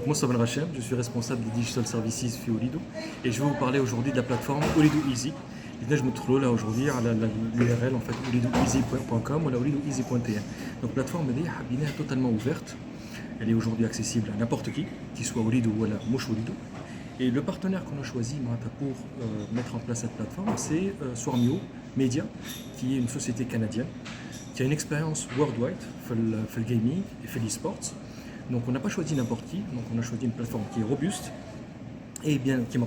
Donc moi c'est Ben Rachem, je suis responsable des Digital Services chez Olido et je vais vous parler aujourd'hui de la plateforme Olido Easy. Je me trouve là aujourd'hui à l'URL en fait olidoeasy.com ou olidoeasy.tn. Donc plateforme elle est totalement ouverte. Elle est aujourd'hui accessible à n'importe qui soit Olido ou Mouch Olido. Et le partenaire qu'on a choisi pour mettre en place cette plateforme, c'est Swarmio Media, qui est une société canadienne, qui a une expérience worldwide, fait le gaming et fait l'e-sports. Donc on n'a pas choisi n'importe qui, donc on a choisi une plateforme qui est robuste et bien qui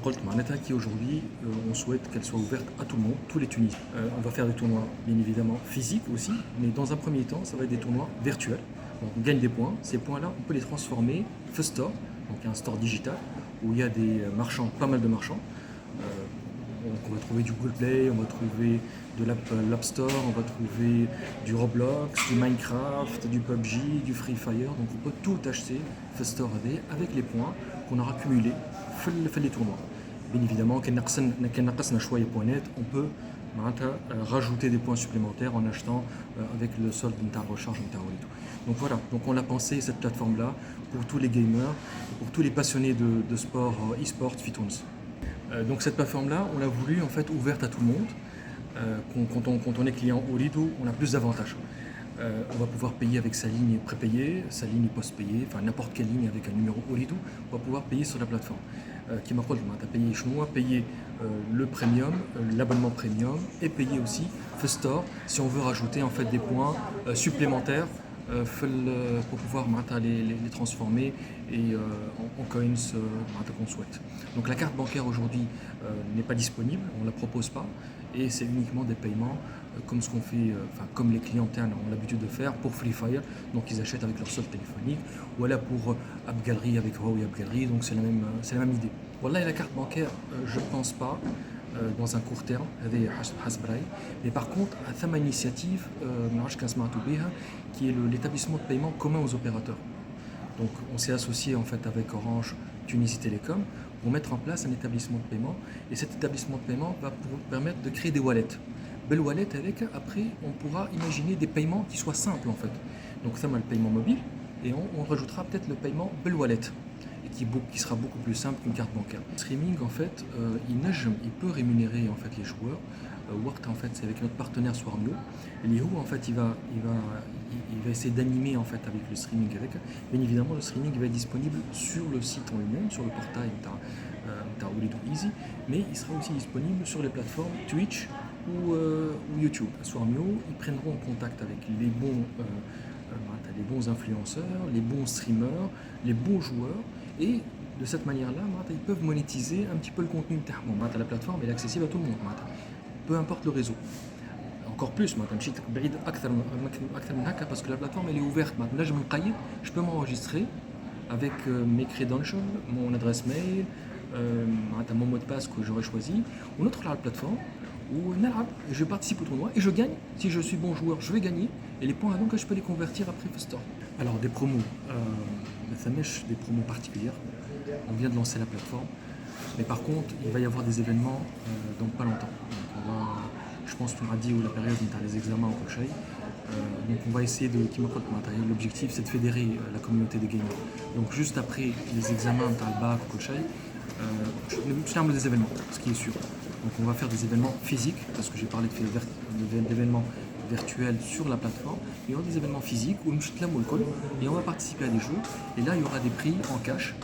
aujourd'hui on souhaite qu'elle soit ouverte à tout le monde, tous les Tunisiens. On va faire des tournois bien évidemment physiques aussi, mais dans un premier temps ça va être des tournois virtuels. Donc on gagne des points, ces points-là on peut les transformer en store, donc un store digital où il y a des marchands, pas mal de marchands. On va trouver du Google Play, on va trouver de l'App Store, on va trouver du Roblox, du Minecraft, du PUBG, du Free Fire. Donc on peut tout acheter Store AD avec les points qu'on aura cumulés fait les tournois. Bien évidemment, net, on peut rajouter des points supplémentaires en achetant avec le solde de recharge et tout. Donc voilà, donc on a pensé cette plateforme-là pour tous les gamers, pour tous les passionnés de sport, e-sport, fitness. Donc cette plateforme-là, on l'a voulu en fait ouverte à tout le monde. Quand on est client Olido, on a plus d'avantages. On va pouvoir payer avec sa ligne prépayée, sa ligne post-payée, enfin n'importe quelle ligne avec un numéro Olido, on va pouvoir payer sur la plateforme. Qui m'a payé chinois, payer le premium, l'abonnement premium et payer aussi Store si on veut rajouter en fait des points supplémentaires pour pouvoir les transformer et en coins qu'on souhaite. Donc la carte bancaire aujourd'hui n'est pas disponible, on ne la propose pas et c'est uniquement des paiements comme ce qu'on fait, comme les clientèles ont l'habitude de faire pour Free Fire, donc ils achètent avec leur solde téléphonique, ou là pour App Gallery avec Raw et App Gallery, donc c'est la même idée. Voilà, la carte bancaire, je ne pense pas dans un court terme, mais par contre, à une initiative qui est l'établissement de paiement commun aux opérateurs. Donc on s'est associé en fait avec Orange Tunisie Télécom pour mettre en place un établissement de paiement et cet établissement de paiement va permettre de créer des wallets. Belle wallet avec, après on pourra imaginer des paiements qui soient simples en fait. Donc ça, le paiement mobile et on rajoutera peut-être le paiement Belle wallet et qui sera beaucoup plus simple qu'une carte bancaire. Le streaming en fait, il peut rémunérer en fait les joueurs. Wart en fait c'est avec notre partenaire Swarmio. Lihu en fait il va essayer d'animer en fait avec le streaming avec. Bien évidemment le streaming va être disponible sur le site en lui-même, sur le portail Olido Easy, mais il sera aussi disponible sur les plateformes Twitch ou YouTube. Swarmio, ils prendront contact avec les bons influenceurs, les bons streamers, les bons joueurs et de cette manière-là, ils peuvent monétiser un petit peu le contenu de la plateforme est accessible à tout le monde. Peu importe le réseau. Encore plus, parce que la plateforme elle est ouverte. Là, je peux m'enregistrer avec mes credentials, mon adresse mail, mon mot de passe que j'aurais choisi, ou notre la plateforme, où je participe au tournoi et je gagne. Si je suis bon joueur, je vais gagner. Et les points, donc, je peux les convertir après Store. Alors, des promos, des promos particulières. On vient de lancer la plateforme. Mais par contre, il va y avoir des événements dans pas longtemps. Donc je pense qu'on a dit où la période où les examens au Colchai. Donc on va essayer de. L'objectif c'est de fédérer la communauté des gamers. Donc juste après les examens au bac au Colchai, je termine des événements, ce qui est sûr. Donc on va faire des événements physiques, parce que j'ai parlé d'événements virtuels sur la plateforme. Il y aura des événements physiques où et on va participer à des jeux. Et là il y aura des prix en cash.